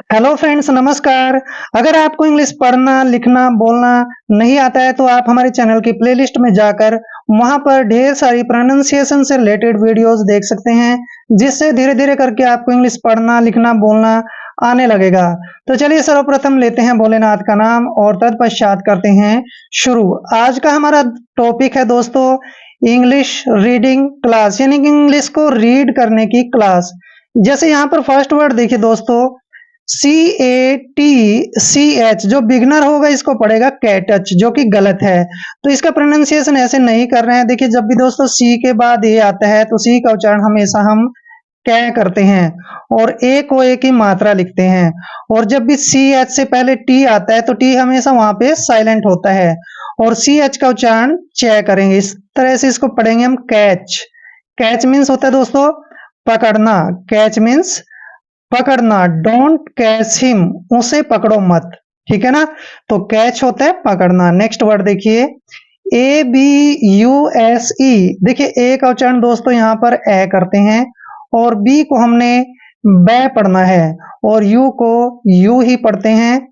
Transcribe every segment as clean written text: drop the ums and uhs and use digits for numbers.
Hello friends, नमस्कार। अगर आपको इंग्लिश पढ़ना, लिखना, बोलना नहीं आता है तो आप हमारे चैनल की प्लेलिस्ट में जाकर वहां पर ढेर सारी प्रोनाउंसिएशन से रिलेटेड वीडियोस देख सकते हैं, जिससे धीरे-धीरे करके आपको इंग्लिश पढ़ना, लिखना, बोलना आने लगेगा। तो चलिए सर्वप्रथम लेते हैं भोलेनाथ का नाम और तत्पश्चात करते हैं शुरू। आज का हमारा टॉपिक है दोस्तों इंग्लिश रीडिंग क्लास, यानी कि इंग्लिश को रीड करने की क्लास। जैसे यहाँ पर फर्स्ट वर्ड देखिए दोस्तों, CATCH। जो बिगनर होगा इसको पढ़ेगा कैटच, जो कि गलत है। तो इसका प्रोनाउंसिएशन ऐसे नहीं कर रहे हैं। देखिए जब भी दोस्तों सी के बाद ए आता है तो सी का उच्चारण हमेशा हम कै करते हैं और ए को ए की मात्रा लिखते हैं। और जब भी CH से पहले टी आता है तो टी हमेशा वहां पे साइलेंट होता है और CH का उच्चारण च करेंगे। इस तरह से इसको पढ़ेंगे हम कैच। कैच मीन्स होता है दोस्तों पकड़ना। कैच मीन्स पकड़ना। डोंट कैच हिम, उसे पकड़ो मत। ठीक है ना। तो कैच होता है पकड़ना। नेक्स्ट वर्ड देखिए ABUSE। देखिए ए का उच्चारण दोस्तों यहाँ पर ए करते हैं और बी को हमने बै पढ़ना है और यू को यू ही पढ़ते हैं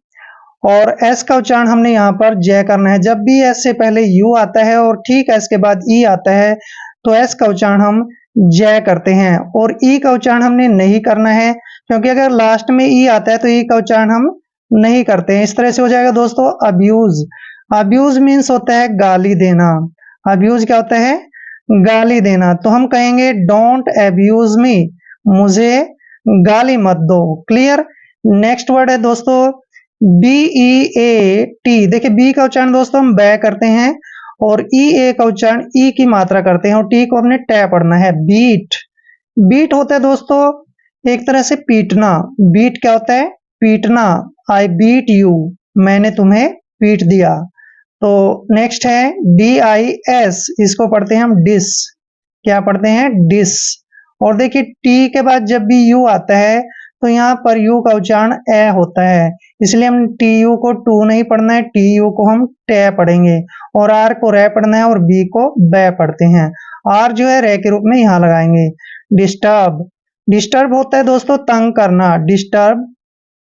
और एस का उच्चारण हमने यहाँ पर जय करना है। जब भी एस से पहले यू आता है और ठीक एस के बाद ई आता है तो एस का उच्चारण हम जय करते हैं और ई का उच्चारण हमने नहीं करना है, क्योंकि अगर लास्ट में ई आता है तो ई का उच्चारण हम नहीं करते हैं। इस तरह से हो जाएगा दोस्तों अब्यूज। अब्यूज मीन्स होता है गाली देना। अब्यूज क्या होता है? गाली देना। तो हम कहेंगे डोंट अब्यूज मी, मुझे गाली मत दो। क्लियर। नेक्स्ट वर्ड है दोस्तों BEAT। देखिए बी का उच्चारण दोस्तों हम बै करते हैं और EA का उच्चारण ई की मात्रा करते हैं और टी को हमने टे पढ़ना है। बीट। बीट होता है दोस्तों एक तरह से पीटना। बीट क्या होता है? पीटना। आई बीट यू, मैंने तुम्हें पीट दिया। तो नेक्स्ट है DIS। इसको पढ़ते हैं हम डिस। क्या पढ़ते हैं? डिस। और देखिए टी के बाद जब भी यू आता है तो यहाँ पर यू का उच्चारण ए होता है, इसलिए हम टी यू को टू नहीं पढ़ना है, टी यू को हम टे पढ़ेंगे और आर को रे पढ़ना है और बी को बै पढ़ते हैं। आर जो है रे के रूप में यहाँ लगाएंगे। डिस्टर्ब। डिस्टर्ब होता है दोस्तों तंग करना। डिस्टर्ब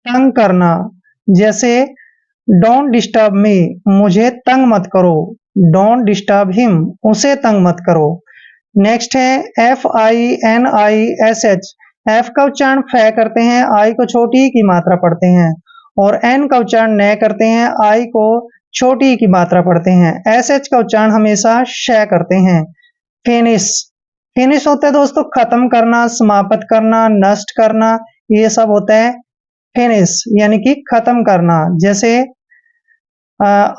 तंग करना। जैसे डोंट डिस्टर्ब मी, मुझे तंग मत करो। डोंट डिस्टर्ब हिम, उसे तंग मत करो। नेक्स्ट है FINISH। एफ का उच्चारण फै करते हैं, आई को छोटी की मात्रा पढ़ते हैं और एन का उच्चारण न करते हैं, आई को छोटी की मात्रा पढ़ते हैं। SH का उच्चारण हमेशा श करते हैं। फिनिश। फिनिश होता है दोस्तों खत्म करना, समाप्त करना, नष्ट करना, ये सब होता है फिनिश, यानी कि खत्म करना। जैसे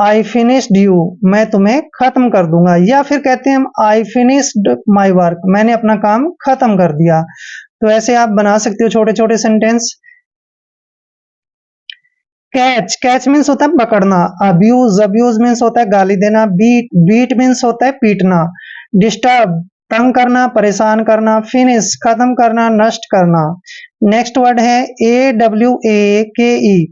आई फिनिश्ड यू, मैं तुम्हें खत्म कर दूंगा। या फिर कहते हैं आई फिनिश्ड माई वर्क, मैंने अपना काम खत्म कर दिया। तो ऐसे आप बना सकते हो छोटे छोटे सेंटेंस। कैच। कैच मीन्स होता है पकड़ना। अब्यूज। अब्यूज मीन्स होता है गाली देना। बीट। बीट मीन्स होता है पीटना। डिस्टर्ब तंग करना, परेशान करना। फिनिश खत्म करना, नष्ट करना। नेक्स्ट वर्ड है AWAKE।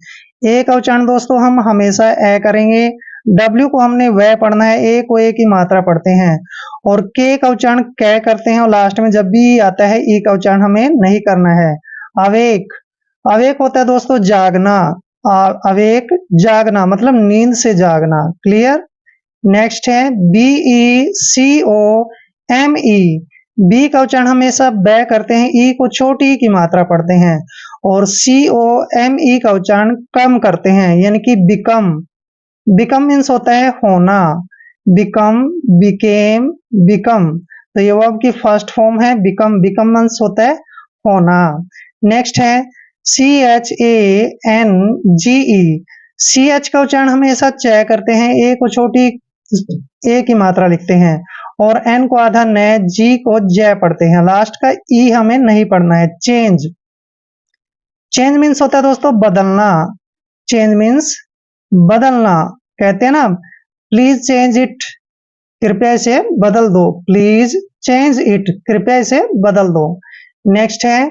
ए का उच्चारण दोस्तों हम हमेशा ए करेंगे, डब्ल्यू को हमने वह पढ़ना है, ए को ए की मात्रा पढ़ते हैं और के का उच्चारण कै करते हैं और लास्ट में जब भी आता है ई का उच्चारण हमें नहीं करना है। अवेक। अवेक होता है दोस्तों जागना। अवेक जागना मतलब नींद से जागना। क्लियर। नेक्स्ट है BECOME। बी का उच्चारण हमेशा बै करते हैं, ई को छोटी की मात्रा पढ़ते हैं और COME का उच्चारण कम करते हैं, यानी कि बिकम। बिकम मीन्स होता है होना। Become, became, become. तो ये वर्ब की फर्स्ट फॉर्म है बिकम। बिकम मीन्स होता है होना। नेक्स्ट है CHANGE। CH का उच्चारण हमेशा च करते हैं, ए को छोटी ए की मात्रा लिखते हैं और एन को आधा न, जी को जय पढ़ते हैं। लास्ट का ई हमें नहीं पढ़ना है। चेंज। चेंज मीन्स होता है दोस्तों बदलना। चेंज मीन्स बदलना। कहते हैं ना प्लीज चेंज इट, कृपया इसे बदल दो। प्लीज चेंज इट, कृपया इसे बदल दो। नेक्स्ट है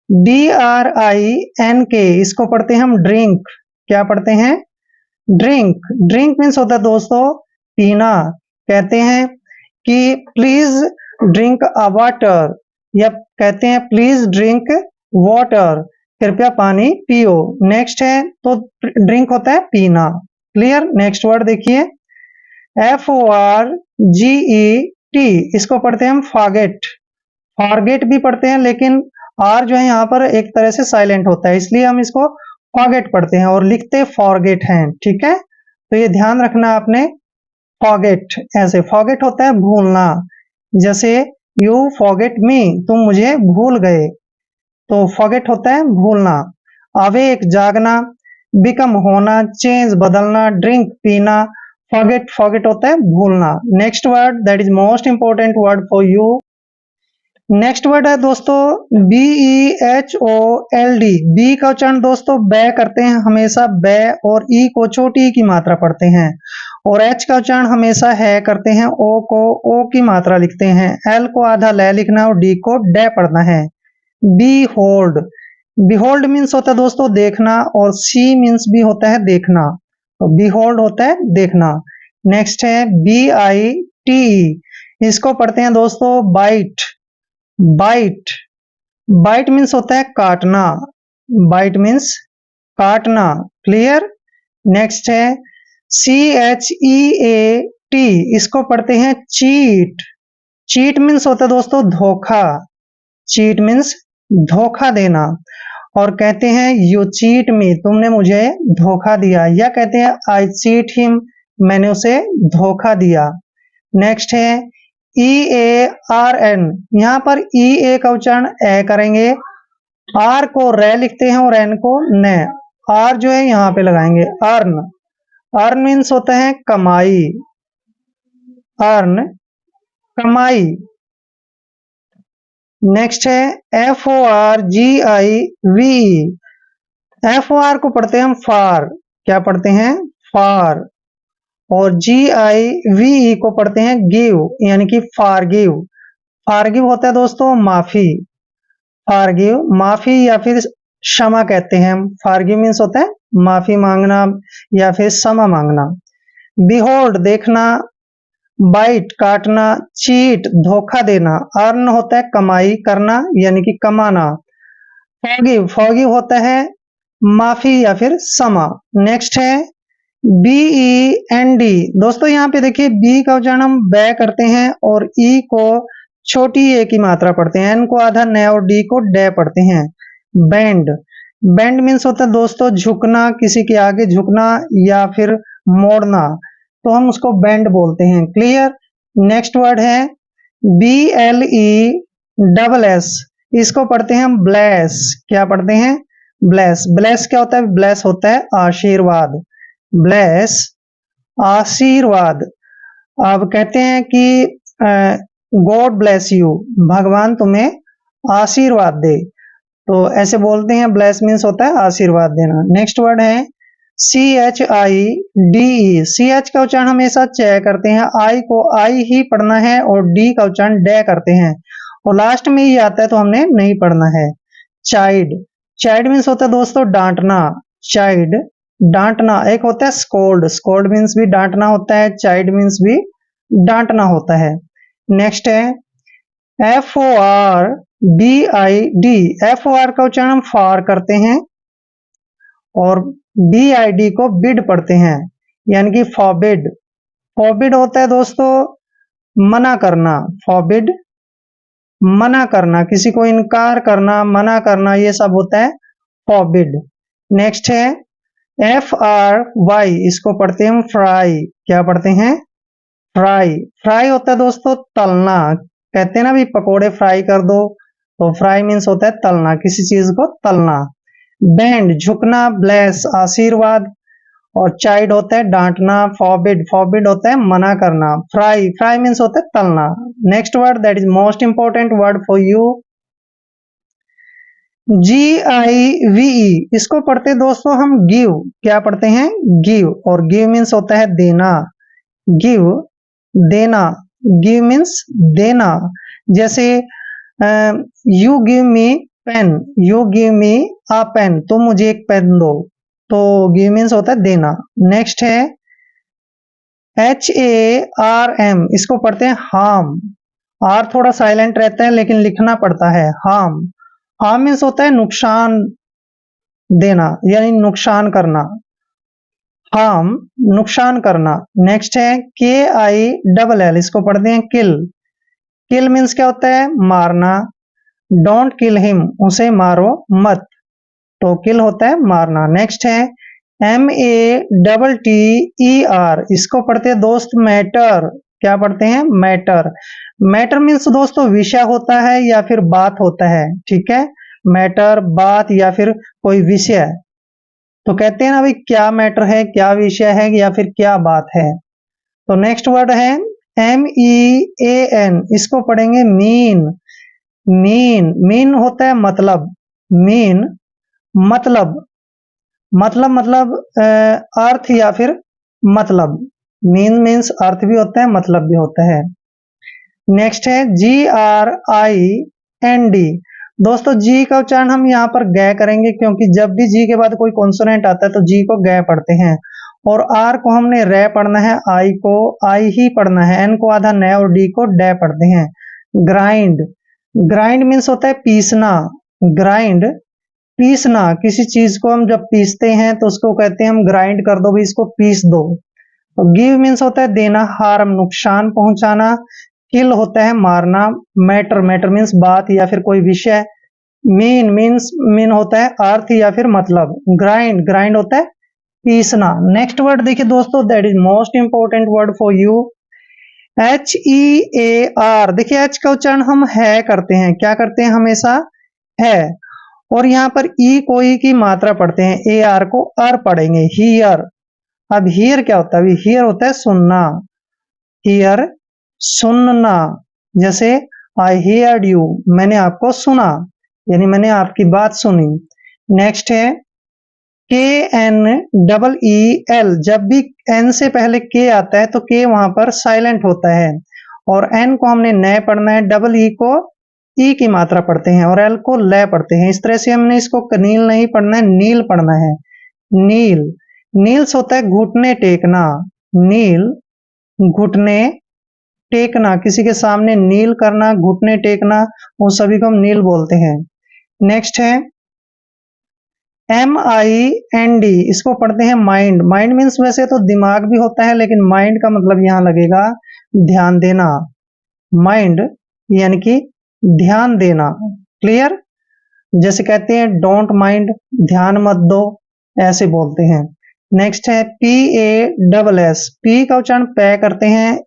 DRINK। इसको पढ़ते हैं हम ड्रिंक। क्या पढ़ते हैं? ड्रिंक। ड्रिंक मीन्स होता है दोस्तों पीना। कहते हैं कि प्लीज ड्रिंक अ वाटर या कहते हैं प्लीज ड्रिंक वाटर। कृपया पानी पियो। नेक्स्ट है तो ड्रिंक होता है पीना। क्लियर। नेक्स्ट वर्ड देखिए, FORGET, इसको पढ़ते हैं हम फॉरगेट। फॉरगेट भी पढ़ते हैं, लेकिन आर जो है यहाँ पर एक तरह से साइलेंट होता है, इसलिए हम इसको फॉरगेट पढ़ते हैं और लिखते फॉरगेट हैं। ठीक है, तो ये ध्यान रखना आपने। फॉरगेट, ऐसे फॉरगेट होता है भूलना, जैसे यू फॉरगेट मी, तुम मुझे भूल गए, तो फॉरगेट होता है भूलना। अवेक जागना, बिकम होना, चेंज बदलना, ड्रिंक पीना, फॉरगेट फॉरगेट होता है भूलना। Next word that is most important word for you. Next word है दोस्तों BEHOLD। बी का उच्चारण दोस्तों बै करते हैं हमेशा, बै, और ई को छोटी ई की मात्रा पढ़ते हैं, और एच का उच्चारण हमेशा है करते हैं, ओ को ओ की मात्रा लिखते हैं, एल को आधा ले लिखना और डी को डे पढ़ना है। बी होल्ड, बिहोल्ड मीन्स होता है दोस्तों देखना, और सी मीन्स भी होता है देखना, तो बिहोल्ड होता है देखना। नेक्स्ट है BITE, इसको पढ़ते हैं दोस्तों बाइट। बाइट, बाइट मीन्स होता है काटना, बाइट मीन्स काटना। क्लियर। नेक्स्ट है CHEAT, इसको पढ़ते हैं चीट। चीट मीन्स होता है दोस्तों धोखा, चीट मीन्स धोखा देना, और कहते हैं यू चीट मी, तुमने मुझे धोखा दिया, या कहते हैं आई चीट हिम, मैंने उसे धोखा दिया। नेक्स्ट है EARN, यहाँ पर EA का उच्चारण ए करेंगे, आर को रे लिखते हैं और एन को न, आर जो है यहाँ पे लगाएंगे अर्न। अर्न मीन्स होता है कमाई, अर्न कमाई। नेक्स्ट है FORGIVE, FOR को पढ़ते हैं हम फार, क्या पढ़ते हैं फार, और GIVE को पढ़ते हैं गिव, यानी कि फारगिव। फारगिव होता है दोस्तों माफी, फारगिव माफी या फिर क्षमा कहते हैं हम। फारगिव मीन्स होता है माफी मांगना या फिर क्षमा मांगना। बिहोल्ड देखना, बाइट काटना, चीट धोखा देना, अर्न होता है कमाई करना यानी कि कमाना, फॉरगिव फॉरगिव होता है माफी या फिर क्षमा। नेक्स्ट है BEND, दोस्तों यहाँ पे देखिए बी का उच्चारण हम बै करते हैं और ई को छोटी ए की मात्रा पढ़ते हैं, एन को आधा न और डी को डे पढ़ते हैं। बैंड, बैंड मीन्स होता है दोस्तों झुकना, किसी के आगे झुकना या फिर मोड़ना, तो हम उसको बैंड बोलते हैं। क्लियर। नेक्स्ट वर्ड है BLESS, इसको पढ़ते हैं हम ब्लेस, क्या पढ़ते हैं ब्लेस। ब्लेस क्या होता है, ब्लेस होता है आशीर्वाद, ब्लेस आशीर्वाद। अब कहते हैं कि गॉड ब्लेस यू, भगवान तुम्हें आशीर्वाद दे, तो ऐसे बोलते हैं, ब्लेस मीन्स होता है आशीर्वाद देना। नेक्स्ट वर्ड है CHIDE, CH का उच्चारण हमेशा च करते हैं, आई को आई ही पढ़ना है और डी का उच्चारण डे करते हैं, और लास्ट में ही आता है तो हमने नहीं पढ़ना है। चाइल्ड, चाइल्ड मीन्स होता है दोस्तों डांटना, चाइल्ड डांटना। एक होता है स्कोल्ड, स्कोल्ड मीन्स भी डांटना होता है, चाइल्ड मीन्स भी डांटना होता है। नेक्स्ट है FORBID, FOR का उच्चारण हम फार करते हैं और BID को बिड पढ़ते हैं, यानी कि फॉरबिड। फॉरबिड होता है दोस्तों मना करना, फॉरबिड मना करना, किसी को इनकार करना, मना करना, ये सब होता है फॉरबिड। नेक्स्ट है FRY, इसको पढ़ते हैं हम फ्राई, क्या पढ़ते हैं फ्राई। फ्राई होता है दोस्तों तलना, कहते हैं ना भी पकोड़े फ्राई कर दो, तो फ्राई मीन्स होता है तलना, किसी चीज को तलना। बैंड झुकना, ब्लेस आशीर्वाद, और चाइल्ड होता है डांटना, फॉरबिड फॉरबिड होता है मना करना, फ्राई फ्राई मीन्स होता है तलना। Next word that is most important word for you, GIVE, इसको पढ़ते दोस्तों हम गिव, क्या पढ़ते हैं गिव, और गिव मीन्स होता है देना, गिव देना, गिव मीन्स देना। जैसे you give me pen, you give me a pen, तुम मुझे एक पेन दो, तो गिव मीन्स होता है देना। नेक्स्ट है HARM, इसको पढ़ते हैं हार्म, आर थोड़ा साइलेंट रहता है लेकिन लिखना पड़ता है हार्म। हार्म मीन्स होता है नुकसान देना यानी नुकसान करना, हार्म नुकसान करना। नेक्स्ट है KILL, इसको पढ़ते हैं किल। किल मीन्स क्या होता है? मारना। डोंट किल हिम, उसे मारो मत, तो किल होता है मारना। नेक्स्ट है MATTER, इसको पढ़ते हैं दोस्त मैटर। क्या पढ़ते हैं? मैटर। मैटर मीन्स दोस्तों विषय होता है या फिर बात होता है, ठीक है। मैटर बात या फिर कोई विषय, तो कहते हैं ना भाई क्या मैटर है, क्या विषय है या फिर क्या बात है। तो नेक्स्ट वर्ड है MEAN, इसको पढ़ेंगे मीन। मीन होता है मतलब, मीन मतलब, मतलब अर्थ या फिर मतलब। मीन मीन्स अर्थ भी होता है, मतलब भी होता है। नेक्स्ट है GRIND, दोस्तों जी का उच्चारण हम यहाँ पर ग करेंगे, क्योंकि जब भी जी के बाद कोई कॉन्सोनेंट आता है तो जी को ग पढ़ते हैं। और आर को हमने रे पढ़ना है, आई को आई ही पढ़ना है, एन को आधा न और डी को डे पढ़ते हैं। ग्राइंड, ग्राइंड मीन्स होता है पीसना। ग्राइंड पीसना, किसी चीज को हम जब पीसते हैं तो उसको कहते हैं हम ग्राइंड कर दो भी, इसको पीस दो। तो गिव मीन्स होता है देना, हार्म नुकसान पहुंचाना, किल होता है मारना, मैटर मैटर मीन्स बात या फिर कोई विषय, मीन होता है अर्थ या फिर मतलब, ग्राइंड होता है पीसना। नेक्स्ट वर्ड देखिए दोस्तों, that is most important word for you, HEAR। देखिए एच का उच्चारण हम है करते हैं, क्या करते हैं? हमेशा है। और यहाँ पर ई को ई की मात्रा पढ़ते हैं, AR को अर पढ़ेंगे, हियर। अब हियर क्या होता है? अभी हियर होता है सुनना, हियर सुनना। जैसे आई हियर्ड यू, मैंने आपको सुना, यानी मैंने आपकी बात सुनी। नेक्स्ट है KNEEL, जब भी एन से पहले के आता है तो के वहां पर साइलेंट होता है, और एन को हमने न पढ़ना है, डबल ई को ई की मात्रा पढ़ते हैं और एल को ल पढ़ते हैं। इस तरह से हमने इसको कनील नहीं पढ़ना है, नील पढ़ना है। नील, नील्स होता है घुटने टेकना, नील घुटने टेकना, किसी के सामने नील करना, घुटने टेकना, वो सभी को हम नील बोलते हैं। नेक्स्ट है MIND, इसको पढ़ते हैं माइंड। माइंड मीन्स वैसे तो दिमाग भी होता है, लेकिन माइंड का मतलब यहां लगेगा ध्यान देना। माइंड यानी कि ध्यान देना, क्लियर। जैसे कहते हैं डोंट माइंड, ध्यान मत दो, ऐसे बोलते हैं। नेक्स्ट है PASS, पी का उच्चारण पै करते हैं,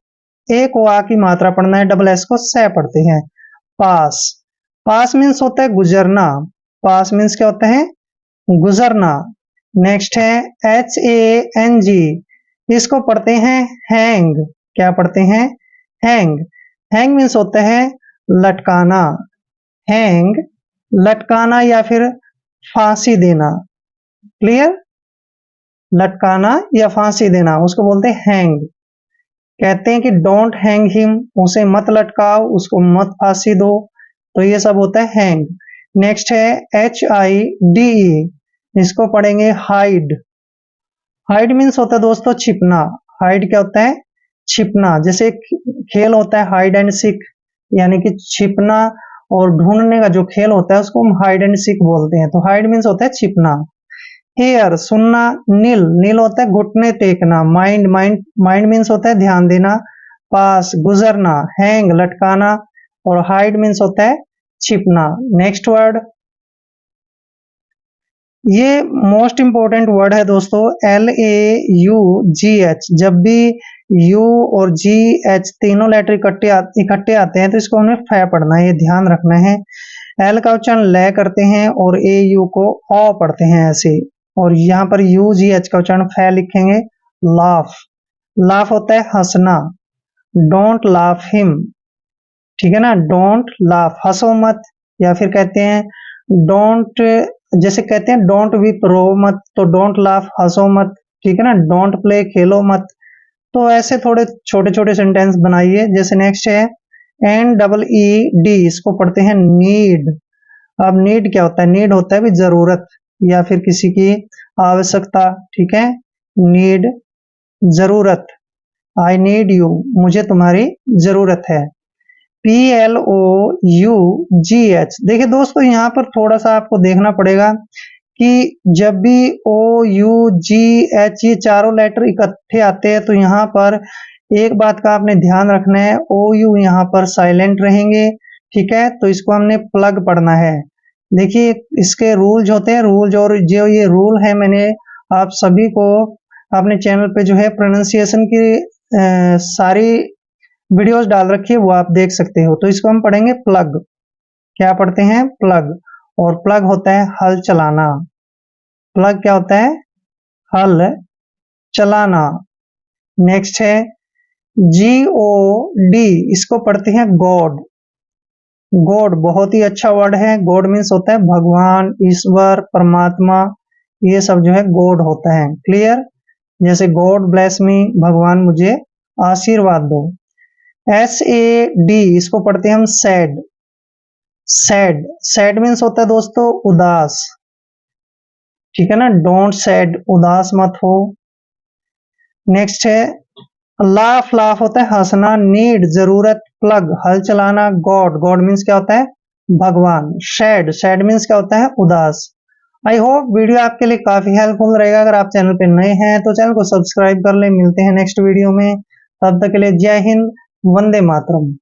ए को आ की मात्रा पढ़ना है, डबल एस को से पढ़ते हैं। पास, पास मीन्स होता है गुजरना, पास मीन्स क्या होता है? गुजरना। नेक्स्ट है HANG, इसको पढ़ते हैं हैंग। क्या पढ़ते हैं? हैंग। हैंग मीन्स होता है लटकाना, हैंग लटकाना या फिर फांसी देना, क्लियर। लटकाना या फांसी देना उसको बोलते हैं हैंग। कहते हैं कि डोंट हैंग हिम, उसे मत लटकाओ, उसको मत फांसी दो, तो ये सब होता है हैंग। नेक्स्ट है HIDE, इसको पढ़ेंगे हाइड। हाइड मीन्स होता है दोस्तों छिपना। हाइड क्या होता है? छिपना। जैसे खेल होता है हाइड एंड सीक, यानी कि छिपना और ढूंढने का जो खेल होता है उसको हम हाइड एंड सीक बोलते हैं। तो हाइड मीन्स होता है छिपना। हेयर सुनना, नील, नील होता है घुटने टेकना, माइंड मीन्स होता है ध्यान देना, पास गुजरना, हैंग लटकाना, और हाइड मीन्स होता है छिपना। नेक्स्ट वर्ड, ये मोस्ट इंपोर्टेंट वर्ड है दोस्तों, LAUGH। जब भी U और GH तीनों लेटर इकट्ठे आते हैं तो इसको हमें फै पढ़ना है, ये ध्यान रखना है। L का उच्चारण ले करते हैं और AU को ओ पढ़ते हैं ऐसे, और यहाँ पर UGH का उच्चारण फै लिखेंगे। लाफ, लाफ होता है हंसना, डोंट लाफ हिम, ठीक है ना, डोंट लाफ, हंसो मत। या फिर कहते हैं डोंट, जैसे कहते हैं डोंट वीप रो मत, तो डोंट लाफ हंसो मत, ठीक है ना। डोंट प्ले खेलो मत। तो ऐसे थोड़े छोटे छोटे सेंटेंस बनाइए। जैसे नेक्स्ट है NEED, इसको पढ़ते हैं नीड। अब नीड क्या होता है? नीड होता है भी जरूरत या फिर किसी की आवश्यकता, ठीक है। नीड जरूरत, आई नीड यू, मुझे तुम्हारी जरूरत है। PLOUGH, देखिए दोस्तों यहाँ पर थोड़ा सा आपको देखना पड़ेगा कि जब भी ओ यू जी एच ये चारों लेटर इकट्ठे आते हैं तो यहाँ पर एक बात का आपने ध्यान रखना है, ओ यू यहाँ पर साइलेंट रहेंगे, ठीक है। तो इसको हमने प्लग पढ़ना है। देखिए इसके रूल्स होते हैं, रूल्स, और जो ये रूल है मैंने आप सभी को अपने चैनल पे जो है प्रोनाउंसिएशन की सारी वीडियोस डाल रखी है, वो आप देख सकते हो। तो इसको हम पढ़ेंगे प्लग। क्या पढ़ते हैं? प्लग। और प्लग होता है हल चलाना। प्लग क्या होता है? हल चलाना। नेक्स्ट है GOD, इसको पढ़ते हैं गॉड। गॉड बहुत ही अच्छा वर्ड है। गॉड मीन्स होता है भगवान, ईश्वर, परमात्मा, ये सब जो है गॉड होता है। क्लियर? जैसे गॉड ब्लेस मी, भगवान मुझे आशीर्वाद दो। SAD, इसको पढ़ते हैं हम सैड। सैड, सैड मीन्स होता है दोस्तों उदास, ठीक है ना। डोंट सैड, उदास मत हो। नेक्स्ट है लाफ, लाफ होता है हंसना। नीड, जरूरत। प्लग, हल चलाना। गॉड, गॉड मीन्स क्या होता है? भगवान। सैड, सैड मीन्स क्या होता है? उदास। आई होप वीडियो आपके लिए काफी हेल्पफुल रहेगा। अगर आप चैनल पे नए हैं तो चैनल को सब्सक्राइब कर ले। मिलते हैं नेक्स्ट वीडियो में, तब तक के लिए जय हिंद, वंदे मातरम।